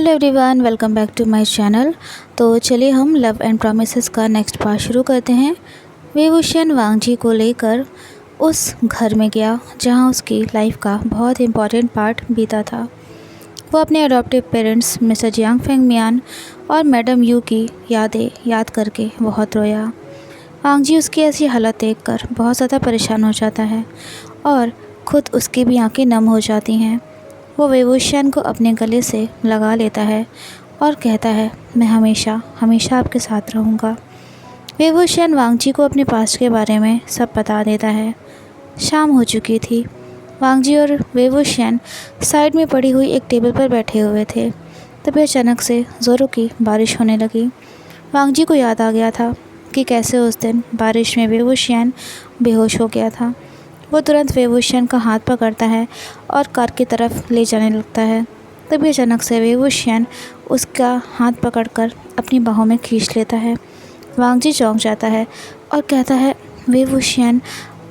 Hello everyone, welcome back to my channel. तो चलिए हम लव एंड प्रॉमिसेस का नेक्स्ट पार्ट शुरू करते हैं। वेवुशियन वांगजी को लेकर उस घर में गया जहां उसकी लाइफ का बहुत इंपॉर्टेंट पार्ट बीता था। वो अपने adoptive parents mister Jiang Feng Mian और मैडम यू की यादें याद करके बहुत रोया। वांगजी उसकी ऐसी हालत देखकर बहुत ज़्यादा परेशान हो जाता है और ख़ुद उसकी भी आंखें नम हो जाती हैं। वो वेवुशियन को अपने गले से लगा लेता है और कहता है, मैं हमेशा हमेशा आपके साथ रहूँगा। वेवुशियन वांगजी को अपने पास्ट के बारे में सब बता देता है। शाम हो चुकी थी। वांगजी और वेवुशियन साइड में पड़ी हुई एक टेबल पर बैठे हुए थे। तभी अचानक से ज़ोरों की बारिश होने लगी। वांगजी को याद आ गया था कि कैसे उस दिन बारिश में वेवुशियन बेहोश हो गया था। वो तुरंत वेवुशियन का हाथ पकड़ता है और कार की तरफ ले जाने लगता है। तभी अचानक से वेवुशियन उसका हाथ पकड़कर अपनी बाहों में खींच लेता है। वांगजी चौंक जाता है और कहता है, वेवुशियन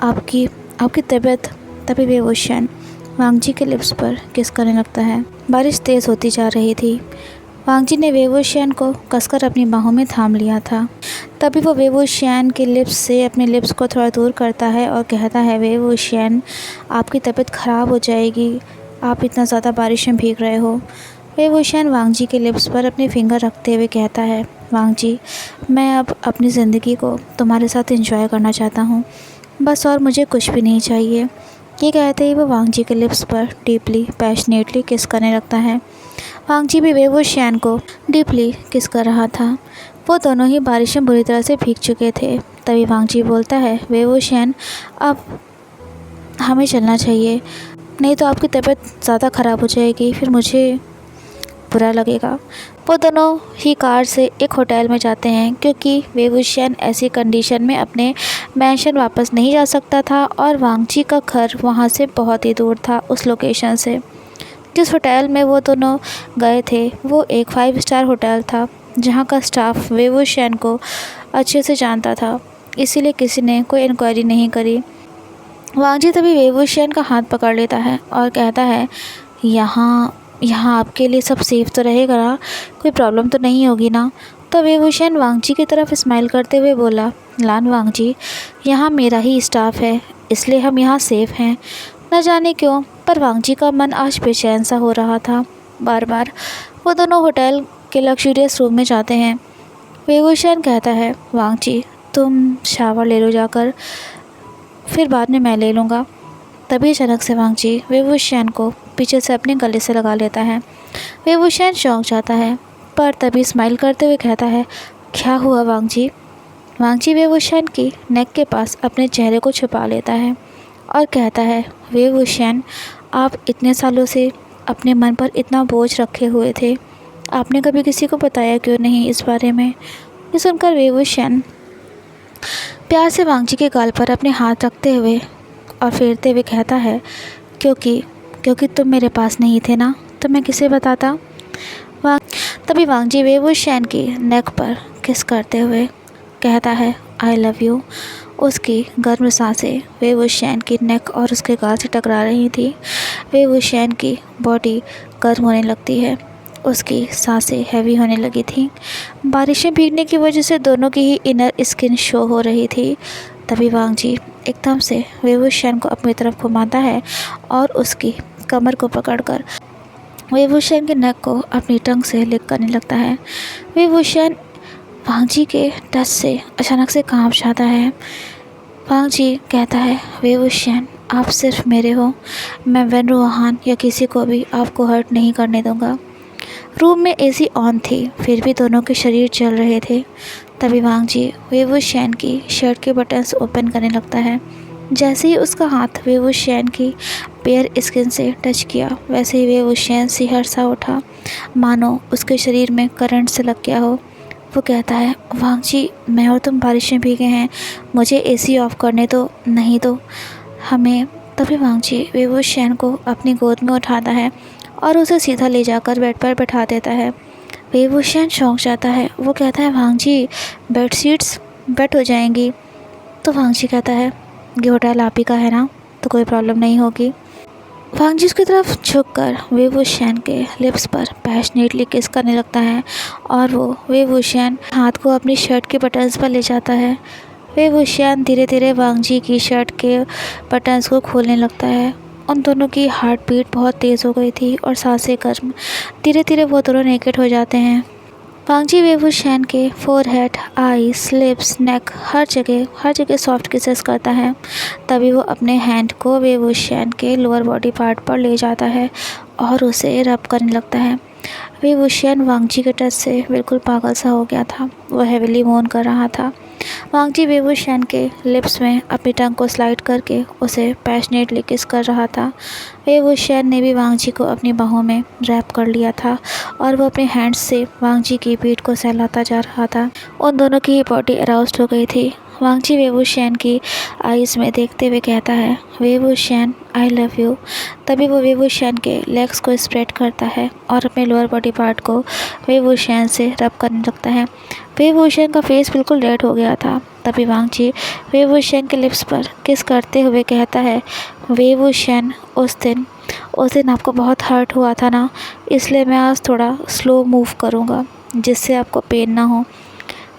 आपकी आपकी तबीयत। तभी वेवुशियन वांगजी के लिप्स पर किस करने लगता है। बारिश तेज़ होती जा रही थी। वांगजी ने वेवुशियन को कसकर अपनी बाहों में थाम लिया था। तभी वो वेवुशियन के लिप्स से अपने लिप्स को थोड़ा दूर करता है और कहता है, वेवुशियन आपकी तबीयत ख़राब हो जाएगी, आप इतना ज़्यादा बारिश में भीग रहे हो। वेवुशियन वांगजी के लिप्स पर अपने फिंगर रखते हुए कहता है, वांगजी मैं अब अपनी ज़िंदगी को तुम्हारे साथ एंजॉय करना चाहता हूँ, बस और मुझे कुछ भी नहीं चाहिए। ये कहते ही वो वांगजी के लिप्स पर डीपली पैशनेटली किस करने लगता है। वांगजी भी वेवुशियन को डीपली किस कर रहा था। वो दोनों ही बारिश में बुरी तरह से भीग चुके थे। तभी वांगजी बोलता है, वेवुशियन अब हमें चलना चाहिए, नहीं तो आपकी तबीयत ज़्यादा ख़राब हो जाएगी, फिर मुझे बुरा लगेगा। वो दोनों ही कार से एक होटल में जाते हैं क्योंकि वेवुशियन ऐसी कंडीशन में अपने मैंशन वापस नहीं जा सकता था और वांगजी का घर वहाँ से बहुत ही दूर था उस लोकेशन से। जिस होटल में वो दोनों गए थे वो एक 5 स्टार होटल था जहाँ का स्टाफ वेवुशियन को अच्छे से जानता था, इसीलिए किसी ने कोई इंक्वायरी नहीं करी। वांगजी तभी वेवुशियन का हाथ पकड़ लेता है और कहता है, यहाँ आपके लिए सब सेफ़ तो रहेगा ना, कोई प्रॉब्लम तो नहीं होगी ना। तो वेवुशियन वांगजी की तरफ स्माइल करते हुए बोला, लान वांगजी यहाँ मेरा ही स्टाफ है, इसलिए हम यहाँ सेफ़ हैं। न जाने क्यों पर वांगजी का मन आज बेचैन सा हो रहा था। बार बार वो दोनों होटल के लग्जूरियस रूम में जाते हैं। वेवुशियन कहता है, वांगजी तुम शावर ले लो जाकर, फिर बाद में मैं ले लूँगा। तभी अचानक से वांगजी वेवुशियन को पीछे से अपने गले से लगा लेता है। वेवुशियन चौंक जाता है पर तभी स्माइल करते हुए कहता है, क्या हुआ वांगजी। वांगजी वेवुशियन की नेक के पास अपने चेहरे को छुपा लेता है और कहता है, वेवुशियन आप इतने सालों से अपने मन पर इतना बोझ रखे हुए थे, आपने कभी किसी को बताया क्यों नहीं इस बारे में। ये सुनकर वेवुशियन प्यार से वांगजी के गाल पर अपने हाथ रखते हुए और फेरते हुए कहता है, क्योंकि तुम मेरे पास नहीं थे ना, तो मैं किसे बताता। तभी वांगजी वेवुशियन की नेक पर किस करते हुए कहता है, आई लव यू। उसकी गर्म सांसें वेवुशियन की नेक और उसके गाल से टकरा रही थी। वेवुशियन की बॉडी गर्म होने लगती है, उसकी सांसें हैवी होने लगी थी। बारिश में भीगने की वजह से दोनों की ही इनर स्किन शो हो रही थी। तभी वांगजी एकदम से वेवुशियन को अपनी तरफ घुमाता है और उसकी कमर को पकड़कर वेवुशियन के नेक को अपनी टंग से लिक करने लगता है। वेवुशियन वांगजी के टच से अचानक से कांप जाता है। वांगजी कहता है, वेवुशियन आप सिर्फ मेरे हो, मैं वेन रूहान या किसी को भी आपको हर्ट नहीं करने दूंगा। रूम में एसी ऑन थी, फिर भी दोनों के शरीर जल रहे थे। तभी वांगजी वेवुशियन की शर्ट के बटन्स ओपन करने लगता है। जैसे ही उसका हाथ वेवुशियन की बेयर स्किन से टच किया, वैसे ही वेवुशियन सिहर सा उठा, मानो उसके शरीर में करंट से लग गया हो। वो कहता है, वांगजी मैं और तुम बारिश में भीगे हैं, मुझे एसी ऑफ करने दो, नहीं तो हमें। तभी वांगजी वेवुशियन को अपनी गोद में उठाता है और उसे सीधा ले जाकर बेड पर बैठा देता है। वेवुशियन चौंक जाता है। वो कहता है, वांगजी बेडशीट्स वेट हो जाएंगी। तो वांगजी कहता है, ये होटल आप ही का है ना, तो कोई प्रॉब्लम नहीं होगी। वांग जी उसकी तरफ झुककर वे वुशियन के लिप्स पर पैशनेटली किस करने लगता है और वे वुशियन हाथ को अपनी शर्ट के बटन्स पर ले जाता है। वे वुशियन धीरे धीरे वांग जी की शर्ट के बटन्स को खोलने लगता है। उन दोनों की हार्ट बीट बहुत तेज़ हो गई थी और सांसें गर्म। धीरे धीरे वो दोनों नेकेड हो जाते हैं। वांग जी वे वुशियन के फोरहेड, आईज, लिप्स, नेक हर जगह सॉफ्ट किसेस करता है। तभी वो अपने हैंड को वे वुशियन के लोअर बॉडी पार्ट पर ले जाता है और उसे रब करने लगता है। वे वुशियन वांग जी के टच से बिल्कुल पागल सा हो गया था। वो हेविली मोन कर रहा था। वांग जी वे वुशियन के लिप्स में अपनी टंग को स्लाइड करके उसे पैशनेटली किस कर रहा था। वे वुशियन ने भी वांग जी को अपनी बाहों में रैप कर लिया था और वो अपने हैंड्स से वांग जी की पीठ को सहलाता जा रहा था। उन दोनों की बॉडी अराउज्ड हो गई थी। वांग जी वे वुशियन की आईज में देखते हुए कहता है, वे वुशियन आई लव यू। तभी वो वे वुशियन के लेग्स को स्प्रेड करता है और अपने लोअर बॉडी पार्ट को वे वुशियन से रब करने लगता है। वे वुशियन का फेस बिल्कुल रेड हो गया था। तभी वांग जी वे वुशियन के लिप्स पर किस करते हुए कहता है, वे वुशियन उस दिन आपको बहुत हर्ट हुआ था ना, इसलिए मैं आज थोड़ा स्लो मूव करूँगा जिससे आपको पेन ना हो।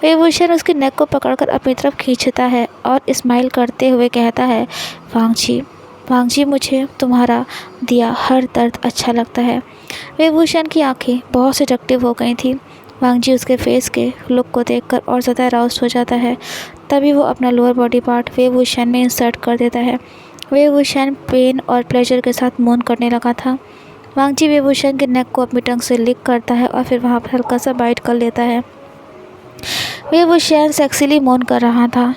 वे वुशियन उसकी नेक को पकड़कर अपनी तरफ खींचता है और स्माइल करते हुए कहता है, वांग जी मुझे तुम्हारा दिया हर दर्द अच्छा लगता है। वे वुशियन की आंखें बहुत सेडक्टिव हो गई थी। वांग जी उसके फेस के लुक को देखकर और ज़्यादा अराउज्ड हो जाता है। तभी वो अपना लोअर बॉडी पार्ट वे वुशियन में इंसर्ट कर देता है। वे वुशियन पेन और प्लेजर के साथ मोन करने लगा था। वांग जी वे वुशियन के नेक को अपनी टंग से लिक करता है और फिर वहाँ पर हल्का सा बाइट कर लेता है। वे वुशियन सेक्सीली मोन कर रहा था।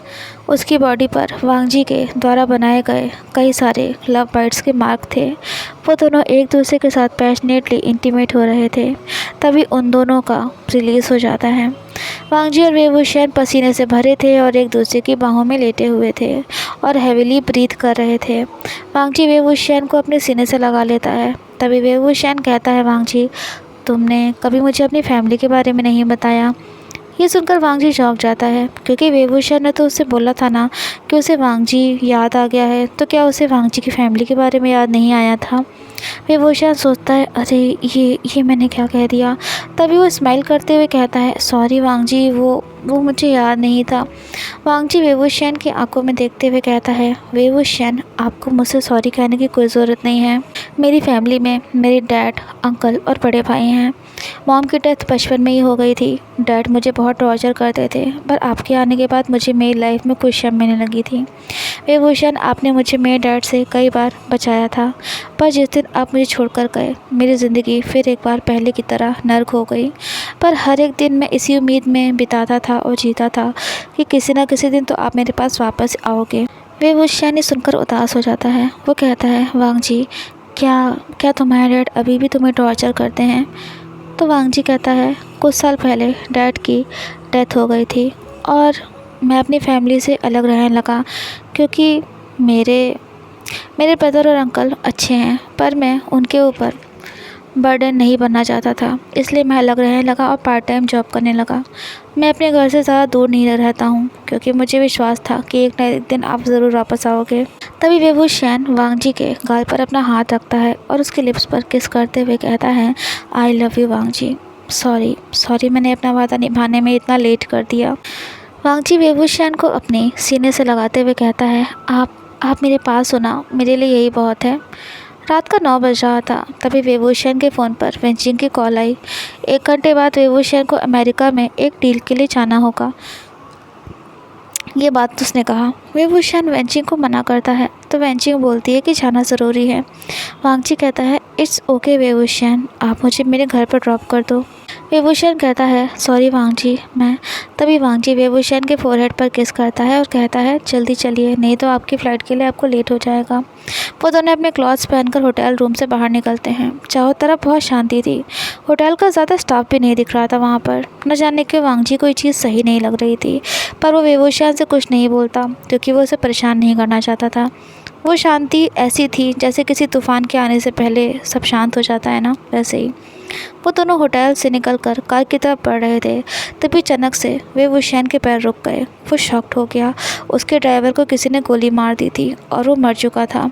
उसकी बॉडी पर वांग जी के द्वारा बनाए गए कई सारे लव बाइट्स के मार्क थे। वो दोनों एक दूसरे के साथ पैशनेटली इंटीमेट हो रहे थे। तभी उन दोनों का रिलीज़ हो जाता है। वांग जी और वे वुशियन पसीने से भरे थे और एक दूसरे की बाहों में लेटे हुए थे और हेविली ब्रीथ कर रहे थे। वांग जी वे वुशियन को अपने सीने से लगा लेता है। तभी वे वुशियन कहता है, वांग जी तुमने कभी मुझे अपनी फैमिली के बारे में नहीं बताया। ये सुनकर वांग जी चौंक जाता है क्योंकि वे वुशियन ने तो उससे बोला था ना कि उसे वांग जी याद आ गया है, तो क्या उसे वांग जी की फैमिली के बारे में याद नहीं आया था। वे वुशियन सोचता है, अरे ये मैंने क्या कह दिया। तभी वो स्माइल करते हुए कहता है, सॉरी वांग जी, वो मुझे याद नहीं था। वांग जी वे वुशियन की आंखों में देखते हुए कहता है, वे वुशियन आपको मुझसे सॉरी कहने की कोई ज़रूरत नहीं है। मेरी फैमिली में मेरे डैड, अंकल और बड़े भाई हैं। मॉम की डेथ बचपन में ही हो गई थी। डैड मुझे बहुत टॉर्चर करते थे, पर आपके आने के बाद मुझे मेरी लाइफ में खुशियाँ मिलने लगी थी। वे वुशियन आपने मुझे मेरे डैड से कई बार बचाया था, पर जिस दिन आप मुझे छोड़कर गए मेरी ज़िंदगी फिर एक बार पहले की तरह नर्क हो गई। पर हर एक दिन मैं इसी उम्मीद में बिताता था और जीता था कि किसी न किसी दिन तो आप मेरे पास वापस आओगे। वे वुशियन सुनकर उदास हो जाता है। वो कहता है, वांग जी क्या तुम्हारे डैड अभी भी तुम्हें टॉर्चर करते हैं। तो वांग जी कहता है, कुछ साल पहले डैड की डेथ हो गई थी और मैं अपनी फैमिली से अलग रहने लगा क्योंकि मेरे ब्रदर और अंकल अच्छे हैं, पर मैं उनके ऊपर बर्डन नहीं बनना चाहता था, इसलिए मैं अलग रहने लगा और पार्ट टाइम जॉब करने लगा। मैं अपने घर से ज़्यादा दूर नहीं रहता हूँ क्योंकि मुझे विश्वास था कि एक न एक दिन आप ज़रूर वापस आओगे। तभी वे वुशियन वांग जी के गाल पर अपना हाथ रखता है और उसके लिप्स पर किस करते हुए कहता है, I love you Wang ji. Sorry मैंने अपना वादा निभाने में इतना लेट कर दिया। वांग जी वे वुशियन को अपने सीने से लगाते हुए कहता है, आप मेरे पास हो ना, मेरे लिए यही बहुत है। रात का 9 बज रहा था। तभी वे वुशियन के फ़ोन पर वेंचिंग की कॉल आई। 1 घंटे बाद वे वुशियन को अमेरिका में एक डील के लिए जाना होगा, ये बात उसने कहा। वे वुशियन वेंचिंग को मना करता है तो वेंचिंग बोलती है कि जाना ज़रूरी है। वांग जी कहता है, इट्स ओके वे वुशियन, आप मुझे मेरे घर पर ड्रॉप कर दो। वे वुशियन कहता है, सॉरी वांग जी मैं। तभी वांग जी वे वुशियन के फोरहेड पर किस करता है और कहता है, जल्दी चलिए नहीं तो आपकी फ़्लाइट के लिए आपको लेट हो जाएगा। वो दोनों अपने क्लॉथ्स पहनकर होटल रूम से बाहर निकलते हैं। चारों तरफ बहुत शांति थी। होटल का ज़्यादा स्टाफ भी नहीं दिख रहा था वहाँ पर। न जाने क्यों वांग जी कोई चीज़ सही नहीं लग रही थी, पर वो वे वुशियन से कुछ नहीं बोलता क्योंकि वो उसे परेशान नहीं करना चाहता था। वो शांति ऐसी थी जैसे किसी तूफ़ान के आने से पहले सब शांत हो जाता है ना, वैसे ही। वो दोनों होटल से निकलकर कार की तरफ बढ़ रहे थे, तभी अचानक से वेवुशियन के पैर रुक गए। वो शॉक्ड हो गया। उसके ड्राइवर को किसी ने गोली मार दी थी और वो मर चुका था।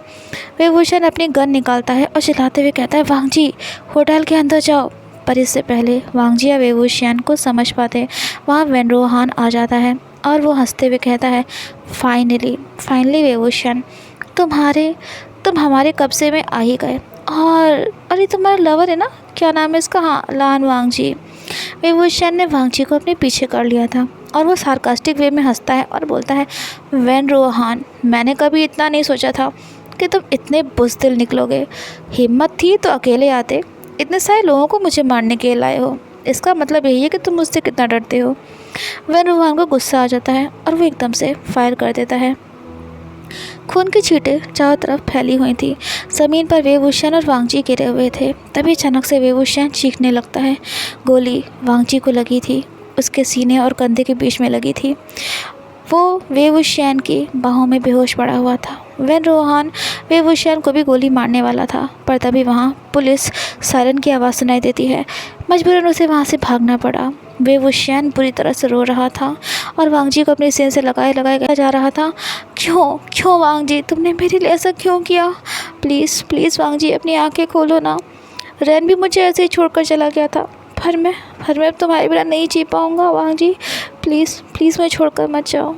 वेवुशियन अपनी गन निकालता है और चिल्लाते हुए कहता है, वांग जी, होटल के अंदर जाओ। पर इससे पहले वांग जी या वेवुशियन को समझ पाते, वहाँ वेनरोहान आ जाता है और वो हंसते हुए कहता है, फाइनली वेवुशियन, तुम हमारे कब्जे में आ ही गए। और अरे तुम्हारा लवर है ना, क्या नाम है इसका? हाँ, लान वांग जी। वेवुशियन ने वांग जी को अपने पीछे कर लिया था और वो सार्कास्टिक वे में हंसता है और बोलता है, वेनरोहान, मैंने कभी इतना नहीं सोचा था कि तुम इतने बुज़दिल निकलोगे। हिम्मत थी तो अकेले आते, इतने सारे लोगों को मुझे मारने के लिए लाए हो। इसका मतलब यही है कि तुम मुझसे कितना डरते हो। वेनरोहान को गुस्सा आ जाता है और वो एकदम से फायर कर देता है। खून की छींटें चारों तरफ फैली हुई थी। ज़मीन पर वेवुशियन और वांग जी गिरे हुए थे। तभी अचानक से वेवुशियन चीखने लगता है। गोली वांग जी को लगी थी, उसके सीने और कंधे के बीच में लगी थी। वो वेवुशियन की बाहों में बेहोश पड़ा हुआ था। वेनरोहान वेवुशियन को भी गोली मारने वाला था, पर तभी वहाँ पुलिस सायरन की आवाज़ सुनाई देती है। मजबूरन उसे वहाँ से भागना पड़ा। वेवुशियन बुरी तरह से रो रहा था और वांग जी को अपने सीने से लगाए लगाए जा रहा था। क्यों वांग जी, तुमने मेरे लिए ऐसा क्यों किया? प्लीज़ वांग जी, अपनी आंखें खोलो ना। रैन भी मुझे ऐसे ही छोड़कर चला गया था, पर मैं अब तुम्हारे बिना नहीं जी पाऊँगा वांग जी। प्लीज़ मुझे छोड़कर मत जाओ।